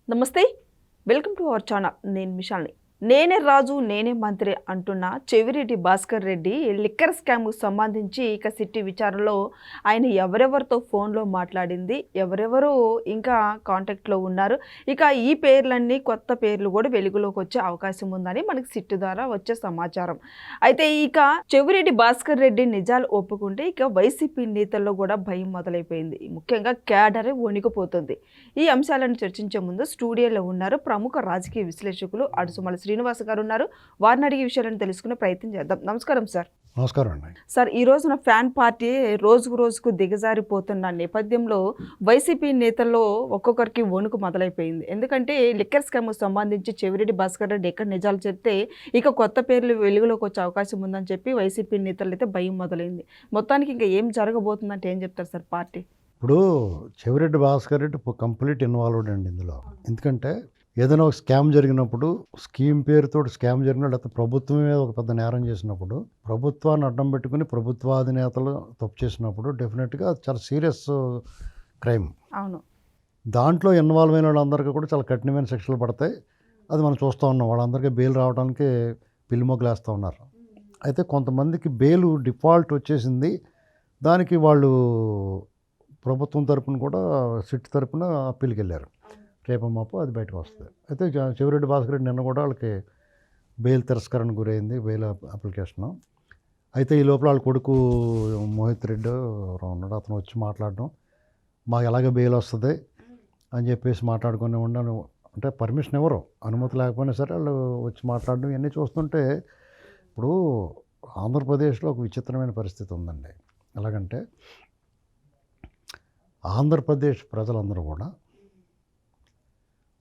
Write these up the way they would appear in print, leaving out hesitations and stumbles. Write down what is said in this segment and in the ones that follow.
నమస్తే. Welcome to our channel. నేను విశాల్ని. నేనే రాజు నేనే మంత్రి అంటున్న చెవిరెడ్డి భాస్కర్ రెడ్డి లిక్కర్ స్కామ్‌కు సంబంధించి ఇక సిట్టి విచారణలో ఆయన ఎవరెవరితో ఫోన్‌లో మాట్లాడింది, ఎవరెవరు ఇంకా కాంటాక్ట్‌లో ఉన్నారు. ఇక ఈ పేర్లన్నీ కొత్త పేర్లు కూడా వెలుగులోకి వచ్చే అవకాశం ఉందని మనకి సిట్టు ద్వారా వచ్చే సమాచారం. అయితే ఇక చెవిరెడ్డి భాస్కర్ రెడ్డి నిజాలు ఒప్పుకుంటే ఇక వైసీపీ నేతల్లో కూడా భయం మొదలైపోయింది. ముఖ్యంగా క్యాడరే వణికిపోతుంది. ఈ అంశాలను చర్చించే ముందు స్టూడియోలో ఉన్నారు ప్రముఖ రాజకీయ విశ్లేషకులు అడుసుమల శ్రీనివాస్ గారు ఉన్నారు. వారిని అడిగే విషయాలను తెలుసుకునే ప్రయత్నం చేద్దాం. నమస్కారం సార్. నమస్కారం అండి. సార్, ఈ రోజున ఫ్యాన్ పార్టీ రోజుకు దిగజారిపోతున్న నేపథ్యంలో వైసీపీ నేతల్లో ఒక్కొక్కరికి వణుకు మొదలైపోయింది. ఎందుకంటే లిక్కర్ స్కామ్‌కు సంబంధించి చెవిరెడ్డి భాస్కర్ రెడ్డి ఎక్కడ నిజాలు చెప్తే ఇక కొత్త పేర్లు వెలుగులోకి వచ్చే అవకాశం ఉందని చెప్పి వైసీపీ నేతలు అయితే భయం మొదలైంది. మొత్తానికి ఇంకా ఏం జరగబోతుందంటే ఏం చెప్తారు సార్ పార్టీ? ఇప్పుడు చెవిరెడ్డి భాస్కర్ రెడ్డి కంప్లీట్ ఇన్వాల్వ్డ్ అండి ఇందులో. ఎందుకంటే ఏదైనా ఒక స్కామ్ జరిగినప్పుడు, స్కీమ్ పేరుతో స్కామ్ జరిగిన లేకపోతే ప్రభుత్వం మీద ఒక పెద్ద నేరం చేసినప్పుడు, ప్రభుత్వాన్ని అడ్డం పెట్టుకుని ప్రభుత్వాధినేతలు తప్పు చేసినప్పుడు డెఫినెట్గా అది చాలా సీరియస్ క్రైమ్. అవును. దాంట్లో ఇన్వాల్వ్ అయిన వాళ్ళందరికీ కూడా చాలా కఠినమైన శిక్షలు పడతాయి. అది మనం చూస్తూ ఉన్నాం. వాళ్ళందరికీ బెయిల్ రావడానికి పిల్లిమొగ్గులు వేస్తూ ఉన్నారు. అయితే కొంతమందికి బెయిల్ డిఫాల్ట్ వచ్చేసింది. దానికి వాళ్ళు ప్రభుత్వం తరపున కూడా సిట్ తరపున అప్పీల్కి వెళ్ళారు. రేపు మాపు అది బయటకు వస్తుంది. అయితే చెవిరెడ్డి భాస్కర్ రెడ్డి నిన్న కూడా వాళ్ళకి బెయిల్ తిరస్కరణకు గురైంది, బెయిల్ అప్లికేషను. అయితే ఈ లోపల వాళ్ళ కొడుకు మోహిత్ రెడ్డి ఎవరో ఉన్నాడు, అతను వచ్చి మాట్లాడడం, మాకు ఎలాగ బెయిల్ వస్తుంది అని చెప్పేసి మాట్లాడుకుని ఉండను. అంటే పర్మిషన్ ఎవరు అనుమతి లేకపోయినా సరే వాళ్ళు వచ్చి మాట్లాడడం ఇవన్నీ చూస్తుంటే ఇప్పుడు ఆంధ్రప్రదేశ్లో ఒక విచిత్రమైన పరిస్థితి ఉందండి. ఎలాగంటే ఆంధ్రప్రదేశ్ ప్రజలందరూ కూడా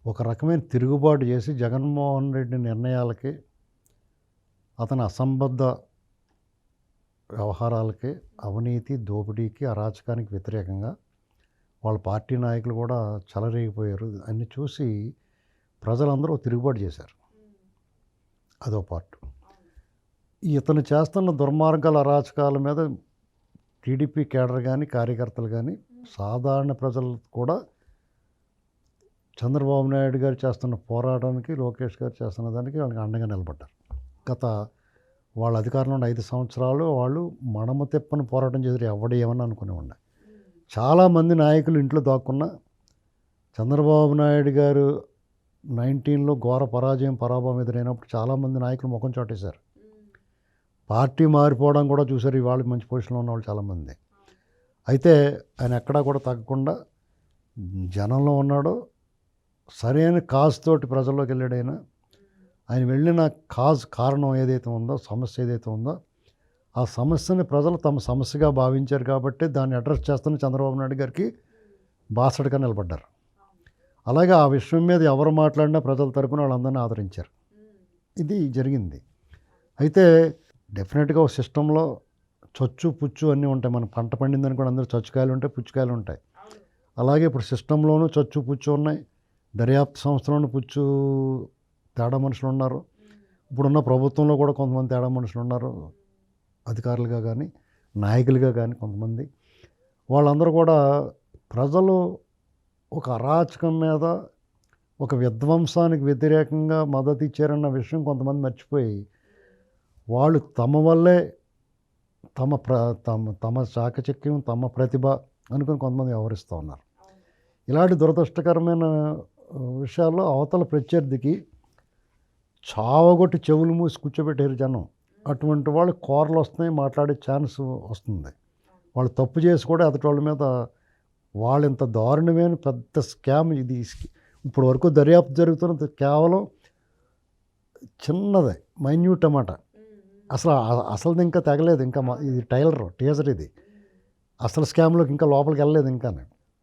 ఒక రకమైన తిరుగుబాటు చేసి జగన్మోహన్ రెడ్డి నిర్ణయాలకి, అతని అసంబద్ధ వ్యవహారాలకి, అవినీతి, దోపిడీకి, అరాచకానికి వ్యతిరేకంగా వాళ్ళ పార్టీ నాయకులు కూడా చెలరేగిపోయారు. అన్ని చూసి ప్రజలందరూ తిరుగుబాటు చేశారు. అదో పార్ట్. ఇతను చేస్తున్న దుర్మార్గాల, అరాచకాల మీద టీడీపీ కేడర్ కానీ, కార్యకర్తలు కానీ, సాధారణ ప్రజలు కూడా చంద్రబాబు నాయుడు గారు చేస్తున్న పోరాటానికి, లోకేష్ గారు చేస్తున్న దానికి వాళ్ళకి అండగా నిలబడ్డారు. గత వాళ్ళ అధికారంలో ఉన్న 5 సంవత్సరాలు వాళ్ళు మడమ తిప్పని పోరాటం చేశారు. ఎవడు ఏమని అనుకునే ఉన్నాయి. చాలామంది నాయకులు ఇంట్లో దాక్కున్న చంద్రబాబు నాయుడు గారు 19లో ఘోర పరాభవం ఎదురైనప్పుడు చాలామంది నాయకులు ముఖం చాటేశారు. పార్టీ మారిపోవడం కూడా చూశారు. ఇవాళ మంచి పొజిషన్లో ఉన్నవాళ్ళు చాలామంది. అయితే ఆయన ఎక్కడా కూడా తగ్గకుండా జనంలో ఉన్నాడు. సరైన కాజ్ తోటి ప్రజల్లోకి వెళ్ళాడైనా. ఆయన వెళ్ళిన కారణం ఏదైతే ఉందో, సమస్య ఏదైతే ఉందో, ఆ సమస్యని ప్రజలు తమ సమస్యగా భావించారు కాబట్టి దాన్ని అడ్రస్ చేస్తున్న చంద్రబాబు నాయుడు గారికి బాసటగా నిలబడ్డారు. అలాగే ఆ విషయం మీద ఎవరు మాట్లాడినా ప్రజల తరపున వాళ్ళందరినీ ఆదరించారు. ఇది జరిగింది. అయితే డెఫినెట్గా ఒక సిస్టంలో చొచ్చు పుచ్చు అన్నీ ఉంటాయి. మన పంట పండిందని కూడా అందరూ చచ్చుకాయలు ఉంటాయి, పుచ్చుకాయలు ఉంటాయి. అలాగే ఇప్పుడు సిస్టంలోనూ చచ్చు పుచ్చు ఉన్నాయి. దర్యాప్తు సంస్థలోనూ పుచ్చు తేడా మనుషులు ఉన్నారు. ఇప్పుడున్న ప్రభుత్వంలో కూడా కొంతమంది తేడా మనుషులు ఉన్నారు, అధికారులుగా కానీ, నాయకులుగా కానీ కొంతమంది. వాళ్ళందరూ కూడా ప్రజలు ఒక అరాచకం మీద, ఒక విధ్వంసానికి వ్యతిరేకంగా మద్దతు ఇచ్చారన్న విషయం కొంతమంది మర్చిపోయి వాళ్ళు తమ వల్లే తమ చాకచక్యం, తమ ప్రతిభ అనుకుని కొంతమంది వ్యవహరిస్తూ ఉన్నారు. ఇలాంటి దురదృష్టకరమైన విషయాల్లో అవతల ప్రత్యర్థికి చావగొట్టి చెవులు మూసి కూర్చోబెట్టారు జనం. అటువంటి వాళ్ళు కోరలు వస్తున్నాయి, మాట్లాడే ఛాన్స్ వస్తుంది. వాళ్ళు తప్పు చేసి కూడా ఎదుటి వాళ్ళ మీద వాళ్ళు ఇంత దారుణమైన పెద్ద స్కామ్ ఇది. ఇప్పుడు వరకు దర్యాప్తు జరుగుతున్నది కేవలం చిన్నదే, మైన్యూట్ అన్నమాట. అసలు ఇంకా తెగలేదు. ఇంకా ఇది టీజర్ ఇది. అసలు స్కామ్లోకి ఇంకా లోపలికి వెళ్ళలేదు. ఇంకా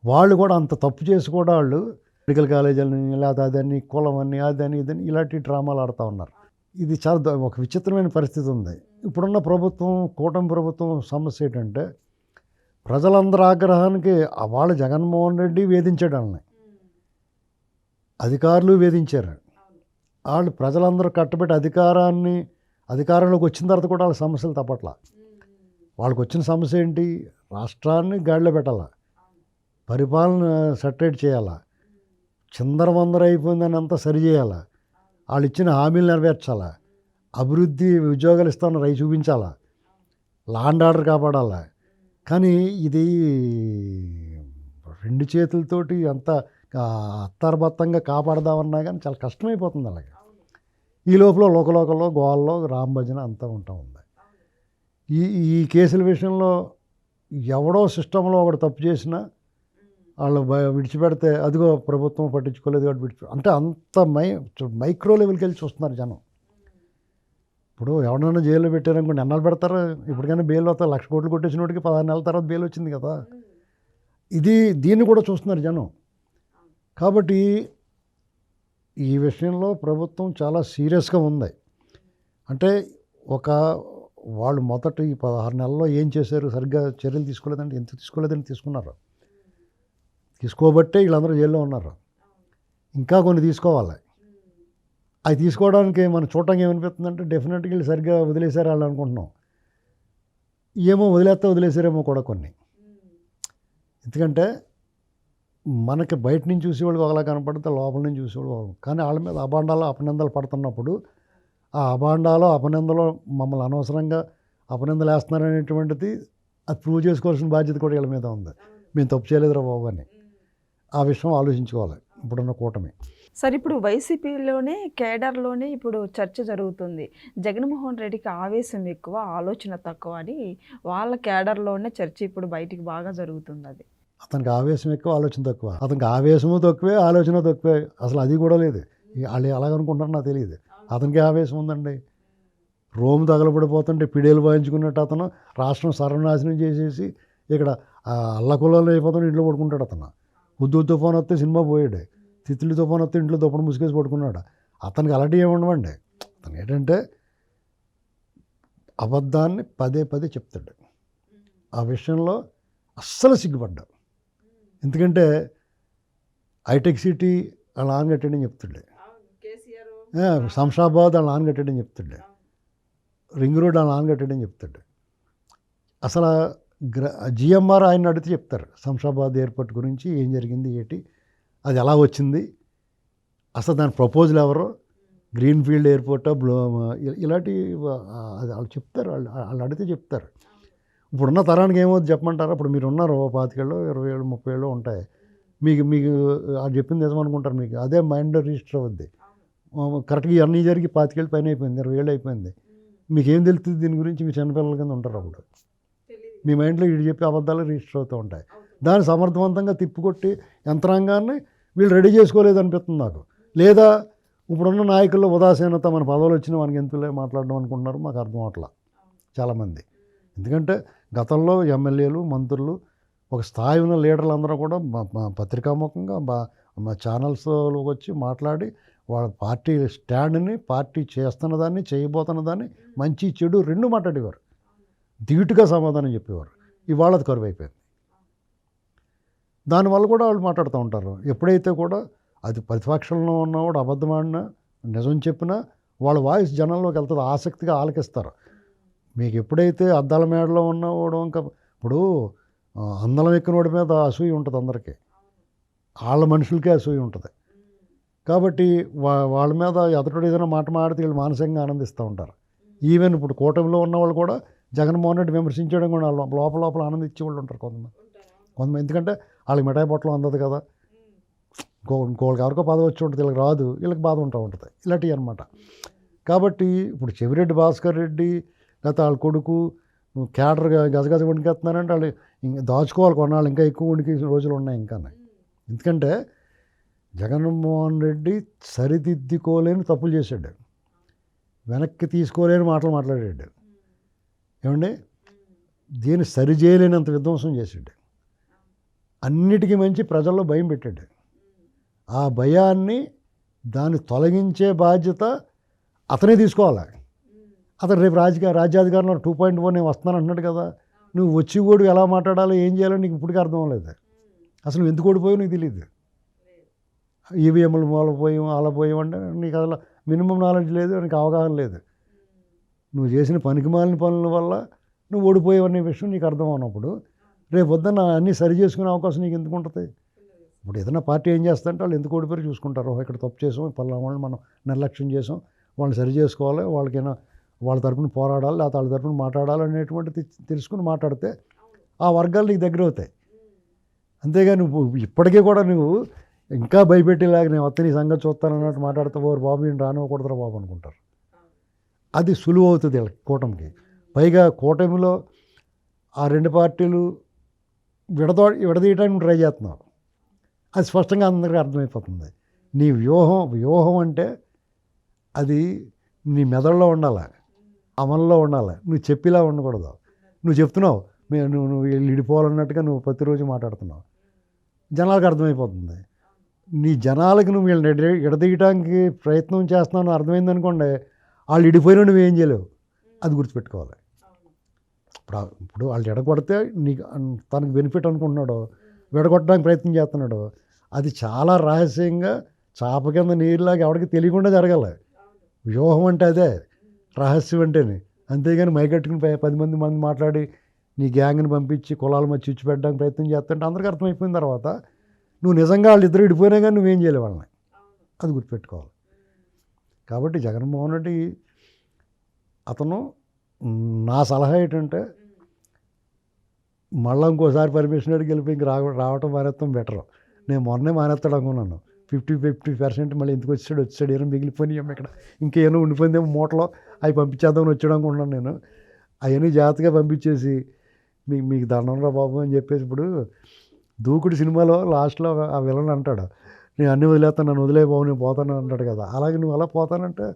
వాళ్ళు కూడా అంత తప్పు చేసి కూడా వాళ్ళు మెడికల్ కాలేజీలని, లేదా అదని, కులం అని, అదని ఇదని ఇలాంటి డ్రామాలు ఆడుతూ ఉన్నారు. ఇది చాలా ఒక విచిత్రమైన పరిస్థితి ఉంది. ఇప్పుడున్న ప్రభుత్వం, కూటమి ప్రభుత్వం సమస్య ఏంటంటే ప్రజలందరి ఆగ్రహానికి వాళ్ళు జగన్మోహన్ రెడ్డి వేధించాడు. వాళ్ళని అధికారులు వేధించారు. వాళ్ళు ప్రజలందరూ కట్టబెట్టి అధికారంలోకి వచ్చిన తర్వాత కూడా వాళ్ళ సమస్యలు తప్పట్ల. వాళ్ళకి వచ్చిన సమస్య ఏంటి? రాష్ట్రాన్ని గాడిలో పెట్టాలా, పరిపాలన సెటరేట్ చేయాలా, చిందరవందర అయిపోయిందని అంతా సరి చేయాలా, వాళ్ళు ఇచ్చిన హామీలు నెరవేర్చాలా, అభివృద్ధి ఉద్యోగాలు ఇస్తామని రై చూపించాలా, లా అండ్ ఆర్డర్ కాపాడాలా. కానీ ఇది రెండు చేతులతోటి అంత అత్తరబత్తంగా కాపాడదామన్నా కానీ చాలా కష్టమైపోతుంది అలాగే. ఈ లోపల లోకలోకల్లో గోవాల్లో రామ్ భజన అంతా ఉంటా ఉంది. ఈ ఈ కేసుల విషయంలో ఎవడో సిస్టంలో ఒకటి తప్పు చేసినా వాళ్ళు విడిచిపెడితే అదిగో ప్రభుత్వం పట్టించుకోలేదు కాబట్టి అంటే అంత మైక్రో లెవెల్కి వెళ్ళి చూస్తున్నారు జనం. ఇప్పుడు ఎవరైనా జైల్లో పెట్టారనుకోండి, ఎన్నాళ్ళు పెడతారు? ఇప్పటికైనా బెయిల్ అవుతారు. 1,00,000 కోట్లు కొట్టేసిన వాడికి 16 నెలల తర్వాత బెయిల్ వచ్చింది కదా. దీన్ని కూడా చూస్తున్నారు జనం. కాబట్టి ఈ విషయంలో ప్రభుత్వం చాలా సీరియస్గా ఉంది. అంటే వాళ్ళు మొదట ఈ 16 నెలల్లో ఏం చేశారు, సరిగ్గా చర్యలు తీసుకోలేదంటే ఎంత తీసుకోలేదని తీసుకున్నారు. తీసుకోబట్టే వీళ్ళందరూ జైల్లో ఉన్నారు. ఇంకా కొన్ని తీసుకోవాలి. అవి తీసుకోవడానికి మనం చూడటానికి ఏమనిపిస్తుందంటే డెఫినెట్గా వీళ్ళు సరిగ్గా వదిలేశారు వాళ్ళు అనుకుంటున్నాం. ఏమో వదిలేసారేమో కూడా కొన్ని. ఎందుకంటే మనకి బయట నుంచి చూసేవాళ్ళకి ఒకలా కనపడితే లోపల నుంచి చూసేవాళ్ళు ఒకలా. కానీ వాళ్ళ మీద అభాండాలు అపనిందలు పడుతున్నప్పుడు ఆ అభాండాలు అపనిందలు మమ్మల్ని అనవసరంగా అపనిందలు వేస్తున్నారనేటువంటిది అది ప్రూవ్ చేసుకోవాల్సిన బాధ్యత కూడా వీళ్ళ మీద ఉంది. మేము తప్పు చేయలేదురా బాబు అని ఆ విషయం ఆలోచించుకోవాలి ఇప్పుడున్న కూటమి. సార్, ఇప్పుడు వైసీపీలోనే కేడర్లోనే ఇప్పుడు చర్చ జరుగుతుంది. జగన్మోహన్ రెడ్డికి ఆవేశం ఎక్కువ, ఆలోచన తక్కువ అని వాళ్ళ కేడర్లోనే చర్చ ఇప్పుడు బయటికి బాగా జరుగుతుంది. అది అతనికి ఆవేశం ఎక్కువ, ఆలోచన తక్కువ. అతనికి ఆవేశము తక్కువే, ఆలోచన తక్కువే. అసలు అది కూడా లేదు. వాళ్ళు ఎలాగనుకుంటారో నాకు తెలియదు. అతనికి ఆవేశం ఉందండి. రోమ్ తగలబడిపోతుంటే పిడేలు వాయించుకున్నట్టు అతను రాష్ట్రం సర్వనాశనం చేసేసి ఇక్కడ అల్లకులలో అయిపోతాడు, ఇంట్లో పడుకుంటాడు. అతను ఉద్దు తుఫాన్ వస్తే సినిమా పోయాడు, తిత్తులు తుఫాన్ వస్తే ఇంట్లో దుప్పటి ముసుకేసి పడుకున్నాడు. అతనికి అలాంటివి ఏమి ఉండవండి. అతను ఏంటంటే అబద్ధాన్ని పదే పదే చెప్తాడు. ఆ విషయంలో అస్సలు సిగ్గుపడ్డా. ఎందుకంటే హైటెక్ సిటీ వాళ్ళ నాన్న కట్టాడని చెప్తుండే, శంషాబాద్ వాళ్ళ నాన్న కట్టాడని చెప్తుండే, రింగ్ రోడ్ వాళ్ళ నాన్న కట్టాడని చెప్తాడు. అసలు జిఎంఆర్ ఆయన అడిగితే చెప్తారు శంషాబాద్ ఎయిర్పోర్ట్ గురించి ఏం జరిగింది, ఏంటి, అది ఎలా వచ్చింది, అసలు దాని ప్రపోజల్ ఎవరు, గ్రీన్ ఫీల్డ్ ఎయిర్పోర్టా ఇలాంటి అది వాళ్ళు చెప్తారు. వాళ్ళు అడిగితే చెప్తారు. ఇప్పుడున్న తరానికి ఏమవుతుంది చెప్పమంటారా? ఇప్పుడు మీరు ఉన్నారు 25 ఏళ్ళు 20 ఏళ్ళు 30 ఏళ్ళు ఉంటాయి. మీకు అది చెప్పింది నిజమనుకుంటారు. మీకు అదే మైండ్లో రిజిస్టర్ అవుద్ది. కరెక్ట్గా ఇవన్నీ జరిగి 25 ఏళ్ళు పైన అయిపోయింది, 20 ఏళ్ళు అయిపోయింది. మీకేం తెలుస్తుంది దీని గురించి? మీ చిన్నపిల్లల కింద ఉంటారు. అప్పుడు మీ మైండ్లో వీడు చెప్పే అబద్ధాలు రిజిస్టర్ అవుతూ ఉంటాయి. దాన్ని సమర్థవంతంగా తిప్పుకొట్టి యంత్రాంగాన్ని వీళ్ళు రెడీ చేసుకోలేదు అనిపిస్తుంది నాకు. లేదా ఇప్పుడున్న నాయకుల్లో ఉదాసీనత, మన పదవులు వచ్చినా మనకి ఎందుకులే మాట్లాడడం అనుకుంటున్నారు. మాకు అర్థం అవట్లా చాలామంది. ఎందుకంటే గతంలో ఎమ్మెల్యేలు, మంత్రులు, ఒక స్థాయి ఉన్న లీడర్లు అందరూ కూడా పత్రికాముఖంగా మా ఛానల్స్లోకి వచ్చి మాట్లాడి వాళ్ళ పార్టీ స్టాండ్ని, పార్టీ చేస్తున్న దాన్ని, చేయబోతున్న దాన్ని, మంచి చెడు రెండు మాట్లాడేవారు. ధీటుగా సమాధానం చెప్పేవారు. ఇవాళ అది కరువు అయిపోయింది. దానివల్ల కూడా వాళ్ళు మాట్లాడుతూ ఉంటారు. ఎప్పుడైతే కూడా అది ప్రతిపక్షంలో ఉన్నవాడు అబద్ధం ఆడినా, నిజం చెప్పినా వాళ్ళ వాయిస్ జనంలోకి వెళ్తుంది, ఆసక్తిగా ఆలకిస్తారు. మీకు ఎప్పుడైతే అద్దాల మేడలో ఉన్నవాడు ఇంకా ఇప్పుడు అందలం ఎక్కినోడి మీద అసూయ ఉంటుంది అందరికీ, వాళ్ళ మనుషులకే అసూయ ఉంటుంది. కాబట్టి వాళ్ళ మీద ఎదుటి ఏదైనా మాట మాడితే వీళ్ళు మానసికంగా ఆనందిస్తూ ఉంటారు. ఈవెన్ ఇప్పుడు కూటమిలో ఉన్నవాళ్ళు కూడా జగన్మోహన్ రెడ్డి విమర్శించడం కూడా లోపల లోపల ఆనందించే వాళ్ళు ఉంటారు కొంతమంది. ఎందుకంటే వాళ్ళకి మిఠాయి పొట్టలు అందదు కదా. ఇంకోళ్ళకి ఎవరికో పదవి వచ్చి ఉంటుంది, వీళ్ళకి రాదు, వీళ్ళకి బాధ ఉంటుంది. ఇలాంటివి అనమాట. కాబట్టి ఇప్పుడు చెవిరెడ్డి భాస్కర్ రెడ్డి లేకపోతే వాళ్ళ కొడుకు క్యాడర్గా గజగజ వణికేస్తున్నారంటే వాళ్ళు ఇంకా దాచుకోవాలి కొన్నాళ్ళు, ఇంకా ఎక్కువ వణికి రోజులు ఉన్నాయి ఇంకా. ఎందుకంటే జగన్మోహన్ రెడ్డి సరిదిద్దుకోలేని తప్పులు చేశాడు, వెనక్కి తీసుకోలేని మాటలు మాట్లాడాడు. ఏమండి, దీన్ని సరిచేయలేనంత విధ్వంసం చేశాడు. అన్నిటికీ మంచి ప్రజల్లో భయం పెట్టాడు. ఆ భయాన్ని దాన్ని తొలగించే బాధ్యత అతనే తీసుకోవాలి. అతను రేపు రాజ్యాధికారంలో 2.1 నేను వస్తున్నాను అంటున్నాడు కదా. నువ్వు వచ్చి కూడా ఎలా మాట్లాడాలో ఏం చేయాలో నీకు ఇప్పటికీ అర్థం అవ్వలేదు. అసలు నువ్వు ఎందుకు ఓడిపోయావు నీకు తెలియదు. ఈవీఎంలు మూలపోయాం అలా పోయామంటే నీకు అసలు మినిమం నాలెడ్జ్ లేదు, నీకు అవగాహన లేదు. నువ్వు చేసిన పనికిమాలిన పనుల వల్ల నువ్వు ఓడిపోయావనే విషయం నీకు అర్థం అవునప్పుడు రేపు వద్ద అన్నీ సరి చేసుకునే అవకాశం నీకు ఎందుకు ఉంటుంది? ఇప్పుడు ఏదైనా పార్టీ ఏం చేస్తుంటే వాళ్ళు ఎందుకు ఓడిపోయి చూసుకుంటారు, ఇక్కడ తప్పు చేసాం, పలానా వాళ్ళని మనం నిర్లక్ష్యం చేసాం, వాళ్ళని సరి చేసుకోవాలి, వాళ్ళకైనా వాళ్ళ తరపున పోరాడాలి, లేకపోతే వాళ్ళ తరపున మాట్లాడాలి అనేటువంటిది తెలుసుకుని మాట్లాడితే ఆ వర్గాలు నీకు దగ్గర అవుతాయి. అంతేగా నువ్వు ఇప్పటికీ కూడా నువ్వు ఇంకా భయపెట్టేలాగా నేను వస్తే నీ సంగతి చూస్తానన్నట్టు మాట్లాడితే ఓరు బాబు ఈయన రానివ్వకూడదురా బాబు అనుకుంటారు. అది సులువు అవుతుంది వీళ్ళకి కూటమికి. పైగా కూటమిలో ఆ రెండు పార్టీలు విడదీయడానికి ట్రై చేస్తున్నావు. అది స్పష్టంగా అందరికీ అర్థమైపోతుంది. నీ వ్యూహం అంటే అది నీ మెదడులో ఉండాలి, అమల్లో ఉండాలి. నువ్వు చెప్పేలా ఉండకూడదు. నువ్వు చెప్తున్నావు నువ్వు విడిపోవాలన్నట్టుగా నువ్వు ప్రతిరోజు మాట్లాడుతున్నావు, జనాలకు అర్థమైపోతుంది. నీ జనాలకి నువ్వు వీళ్ళని ఎడదీయడానికి ప్రయత్నం చేస్తున్నావు అర్థమైంది అనుకోండి, వాళ్ళు విడిపోయినా నువ్వేం చేయలేవు. అది గుర్తుపెట్టుకోవాలి. ఇప్పుడు వాళ్ళు ఎడగొడితే నీకు తనకు బెనిఫిట్ అనుకుంటున్నాడు, విడగొట్టడానికి ప్రయత్నం చేస్తున్నాడు. అది చాలా రహస్యంగా చాప కింద నీరులాగా ఎవరికి తెలియకుండా జరగాలి. వ్యూహం అంటే అదే, రహస్యం అంటేనే. అంతేగాని మైకట్టుకుని 10 మంది మాట్లాడి నీ గ్యాంగ్ని పంపించి కులాల మధ్య ఇచ్చి పెట్టడానికి ప్రయత్నం చేస్తుంటే అందరికీ అర్థమైపోయిన తర్వాత నువ్వు నిజంగా వాళ్ళిద్దరు విడిపోయినా కానీ నువ్వేం చేయలేవు వాళ్ళని. అది గుర్తుపెట్టుకోవాలి. కాబట్టి జగన్మోహన్ రెడ్డి అతను, నా సలహా ఏంటంటే మళ్ళీ ఇంకోసారి పర్మిషన్ అడిగి వెళ్ళిపోయి ఇంక రావటం మానేస్తాం బెటర్. నేను మొన్నే మానేస్తాడు అనుకున్నాను. 50% మళ్ళీ ఎందుకు వచ్చాడు ఏమో మిగిలిపోయినాయి ఇక్కడ, ఇంకేమో ఉండిపోయిందేమో మూటలో, అవి పంపించేద్దామని వచ్చాడు అనుకుంటున్నాను నేను. అవన్నీ జాగ్రత్తగా పంపించేసి మీకు దండంరా బాబు అని చెప్పేసి, ఇప్పుడు దూకుడు సినిమాలో లాస్ట్లో ఆ విలన్ అంటాడు, నేను అన్నీ వదిలేస్తాను, నన్ను వదిలే బాబు నేను పోతాను అంటాడు కదా. అలాగే నువ్వు అలా పోతానంటే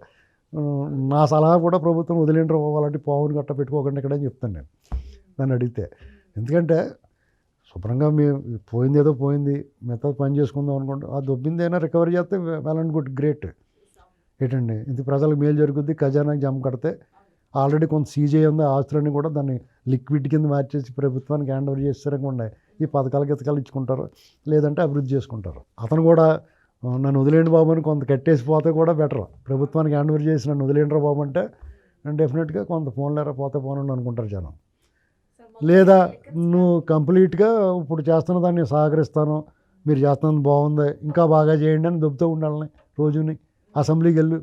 నా సలహా కూడా ప్రభుత్వం వదిలేంటారు బాబు, అలాంటి పావుని గట్ట పెట్టుకోకండి ఇక్కడ అని చెప్తాను నేను నన్ను అడిగితే. ఎందుకంటే శుభ్రంగా మేము పోయింది ఏదో పోయింది, మిగతా పని చేసుకుందాం అనుకుంటే ఆ దొబ్బిందైనా రికవరీ చేస్తే వెల్ అండ్ గుడ్, గ్రేట్. ఏంటండి ఇది ప్రజలకు మేలు జరుగుద్ది, ఖజానాకి జమ కడితే. ఆల్రెడీ కొంత సీజే ఉంది, ఆస్తులన్నీ కూడా దాన్ని లిక్విడ్ కింద మార్చేసి ప్రభుత్వానికి హ్యాండ్ ఓవర్ చేస్తారనుకోండి, ఈ పథకాలు గితకాలు ఇచ్చుకుంటారు, లేదంటే అభివృద్ధి చేసుకుంటారు. అతను కూడా నన్ను వదిలేండి బాబు అని కొంత కట్టేసిపోతే కూడా బెటర్. ప్రభుత్వానికి హ్యాండ్ ఓవర్ చేసి నన్ను వదిలేండి రా బాబు అంటే డెఫినెట్గా కొంత ఫోన్లేరా పోతే పోనండి అనుకుంటారు జనం. లేదా నువ్వు కంప్లీట్గా ఇప్పుడు చేస్తున్న దాన్ని సహకరిస్తాను, మీరు చేస్తున్నది బాగుంది, ఇంకా బాగా చేయండి అని దొబ్బుతూ ఉండాలని రోజుని. అసెంబ్లీకి వెళ్ళు,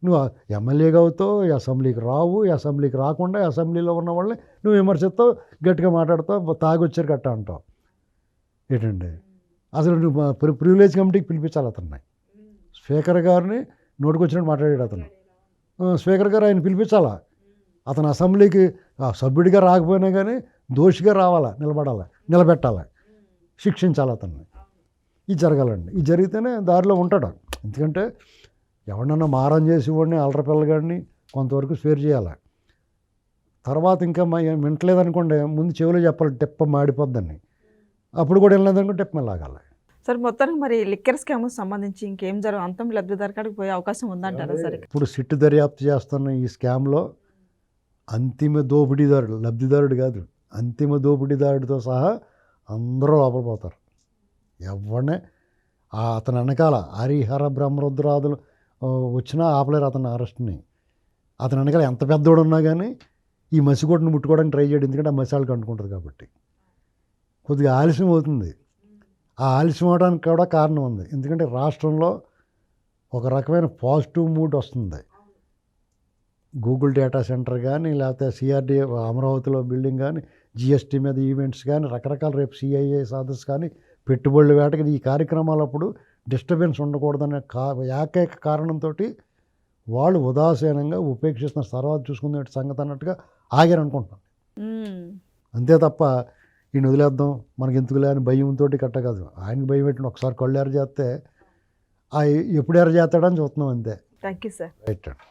నువ్వు ఎమ్మెల్యేగా అవుతావు, అసెంబ్లీకి రావు, అసెంబ్లీకి రాకుండా అసెంబ్లీలో ఉన్న వాళ్ళని నువ్వు విమర్శిస్తావు, గట్టిగా మాట్లాడతావు, తాగొచ్చారు గట్ట అంటావు. ఏంటండి అసలు నువ్వు ప్రివిలేజ్ కమిటీకి పిలిపించాలి అతన్ని. స్పీకర్ గారిని నోటికొచ్చినట్టు మాట్లాడాడు అతను. స్పీకర్ గారు ఆయన పిలిపించాలా. అతను అసెంబ్లీకి సభ్యుడిగా రాకపోయినా కానీ దోషిగా రావాలా, నిలబెట్టాలి, శిక్షించాలి అతన్ని. ఇది జరగాలండి. ఇది జరిగితేనే దారిలో ఉంటాడు. ఎందుకంటే ఎవరినన్నా మారం చేసి వాడిని అల్లరపిల్లగాడిని కొంతవరకు స్వేర్ చేయాలి. తర్వాత ఇంకా వింటలేదనుకోండి, ముందు చెవిలో చెప్పాలి, టెప్ప మాడిపోద్దని. అప్పుడు కూడా వెళ్ళలేదనుకుంటే టెప్ప లాగాలి. సార్ మొత్తానికి మరి లిక్కర్ స్కామ్ సంబంధించి ఇంకేం అంతం లబ్ధిదారు కాడికి పోయే అవకాశం ఉందంటారా సరే? ఇప్పుడు సిట్టు దర్యాప్తు చేస్తున్న ఈ స్కామ్లో అంతిమ దోపిడీదారుడు, లబ్ధిదారుడు కాదు, అంతిమ దోపిడీదారుడితో సహా అందరూ లోపల పోతారు. ఎవరినే అతని వెనకాల హరిహర బ్రహ్మరుద్రాదులు వచ్చినా ఆపలేరు అతని అరెస్ట్ని. అతని వెనకాల ఎంత పెద్దోడు ఉన్నా కానీ ఈ మసిగొట్టును ముట్టుకోవడానికి ట్రై చేయడు, ఎందుకంటే ఆ మసాలకు అంటుకుంటుంది కాబట్టి. కొద్దిగా ఆలస్యం అవుతుంది. ఆ ఆలస్యం అవడానికి కూడా కారణం ఉంది. ఎందుకంటే రాష్ట్రంలో ఒక రకమైన పాజిటివ్ మూడ్ వస్తుంది. గూగుల్ డేటా సెంటర్ కానీ, లేకపోతే సిఆర్డీ అమరావతిలో బిల్డింగ్ కానీ, జిఎస్టీ మీద ఈవెంట్స్ కానీ, రకరకాల రేపు సిఐఏ సదస్సు కానీ, పెట్టుబడుల వేటకి ఈ కార్యక్రమాలప్పుడు డిస్టర్బెన్స్ ఉండకూడదనే ఏకైక కారణంతో వాళ్ళు ఉదాసీనంగా ఉపేక్షిస్తున్న తర్వాత చూసుకునే సంగతి అన్నట్టుగా ఆగారు అనుకుంటున్నాను. అంతే తప్ప ఈయన వదిలేద్దాం మనకి ఎందుకులే అని భయంతో కట్ట కాదు. ఆయనకి భయం పెట్టిన ఒకసారి కళ్ళు ఎర్ర చేస్తే ఎప్పుడు ఎర్ర చేస్తాడని చూస్తున్నాం అంతే. Thank you sir. రైట్.